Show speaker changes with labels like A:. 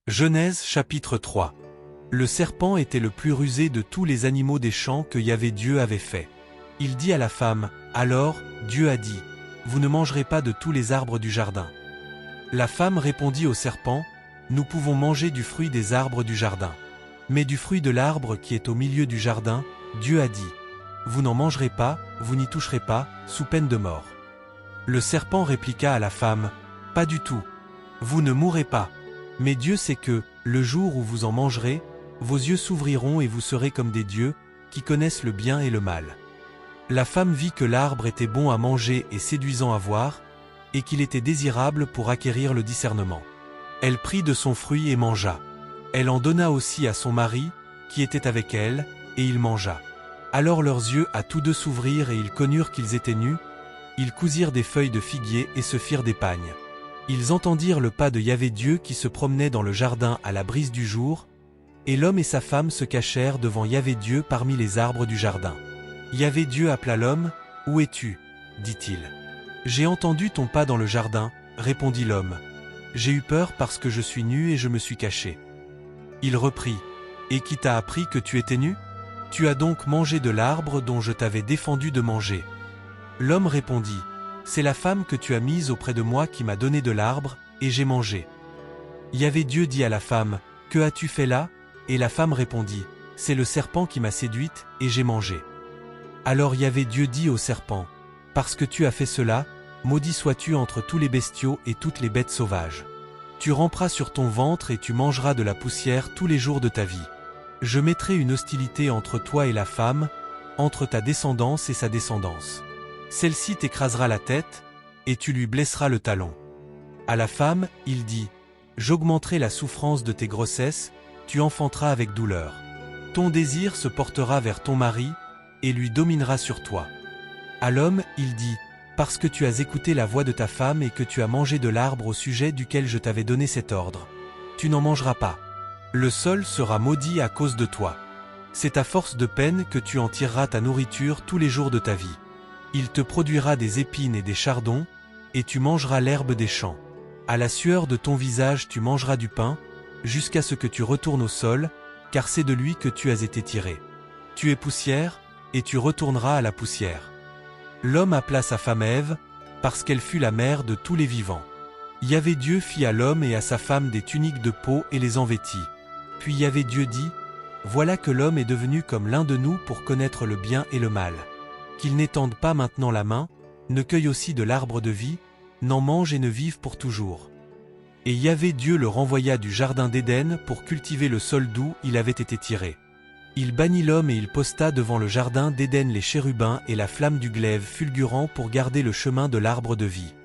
A: Genèse chapitre 3. Le serpent était le plus rusé de tous les animaux des champs que Yahvé Dieu avait fait. Il dit à la femme, « Alors, Dieu a dit, vous ne mangerez pas de tous les arbres du jardin. » La femme répondit au serpent, « Nous pouvons manger du fruit des arbres du jardin. Mais du fruit de l'arbre qui est au milieu du jardin, Dieu a dit, vous n'en mangerez pas, vous n'y toucherez pas, sous peine de mort. » Le serpent répliqua à la femme, « Pas du tout. Vous ne mourrez pas. Mais Dieu sait que, le jour où vous en mangerez, vos yeux s'ouvriront et vous serez comme des dieux, qui connaissent le bien et le mal. » La femme vit que l'arbre était bon à manger et séduisant à voir, et qu'il était désirable pour acquérir le discernement. Elle prit de son fruit et mangea. Elle en donna aussi à son mari, qui était avec elle, et il mangea. Alors leurs yeux à tous deux s'ouvrirent et ils connurent qu'ils étaient nus. Ils cousirent des feuilles de figuier et se firent des pagnes. Ils entendirent le pas de Yahvé Dieu qui se promenait dans le jardin à la brise du jour, et l'homme et sa femme se cachèrent devant Yahvé Dieu parmi les arbres du jardin. Yahvé Dieu appela l'homme, « Où es-tu » dit-il. « J'ai entendu ton pas dans le jardin, » répondit l'homme. « J'ai eu peur parce que je suis nu et je me suis caché. » Il reprit, « Et qui t'a appris que tu étais nu ? Tu as donc mangé de l'arbre dont je t'avais défendu de manger. » L'homme répondit, « C'est la femme que tu as mise auprès de moi qui m'a donné de l'arbre, et j'ai mangé. » Yahvé Dieu dit à la femme, « Que as-tu fait là » Et la femme répondit, « C'est le serpent qui m'a séduite, et j'ai mangé. » Alors Yahvé Dieu dit au serpent, « Parce que tu as fait cela, maudit sois-tu entre tous les bestiaux et toutes les bêtes sauvages. Tu ramperas sur ton ventre et tu mangeras de la poussière tous les jours de ta vie. Je mettrai une hostilité entre toi et la femme, entre ta descendance et sa descendance. Celle-ci t'écrasera la tête, et tu lui blesseras le talon. » À la femme, il dit, « J'augmenterai la souffrance de tes grossesses, tu enfanteras avec douleur. Ton désir se portera vers ton mari, et lui dominera sur toi. » À l'homme, il dit, « Parce que tu as écouté la voix de ta femme et que tu as mangé de l'arbre au sujet duquel je t'avais donné cet ordre. Tu n'en mangeras pas. Le sol sera maudit à cause de toi. C'est à force de peine que tu en tireras ta nourriture tous les jours de ta vie. Il te produira des épines et des chardons, et tu mangeras l'herbe des champs. À la sueur de ton visage tu mangeras du pain, jusqu'à ce que tu retournes au sol, car c'est de lui que tu as été tiré. Tu es poussière, et tu retourneras à la poussière. » L'homme appela sa femme Ève, parce qu'elle fut la mère de tous les vivants. Yahvé Dieu fit à l'homme et à sa femme des tuniques de peau et les en vêtit. Puis Yahvé Dieu dit, « Voilà que l'homme est devenu comme l'un de nous pour connaître le bien et le mal. Qu'il n'étende pas maintenant la main, ne cueille aussi de l'arbre de vie, n'en mange et ne vive pour toujours. » Et Yahvé Dieu le renvoya du jardin d'Éden pour cultiver le sol d'où il avait été tiré. Il bannit l'homme et il posta devant le jardin d'Éden les chérubins et la flamme du glaive fulgurant pour garder le chemin de l'arbre de vie.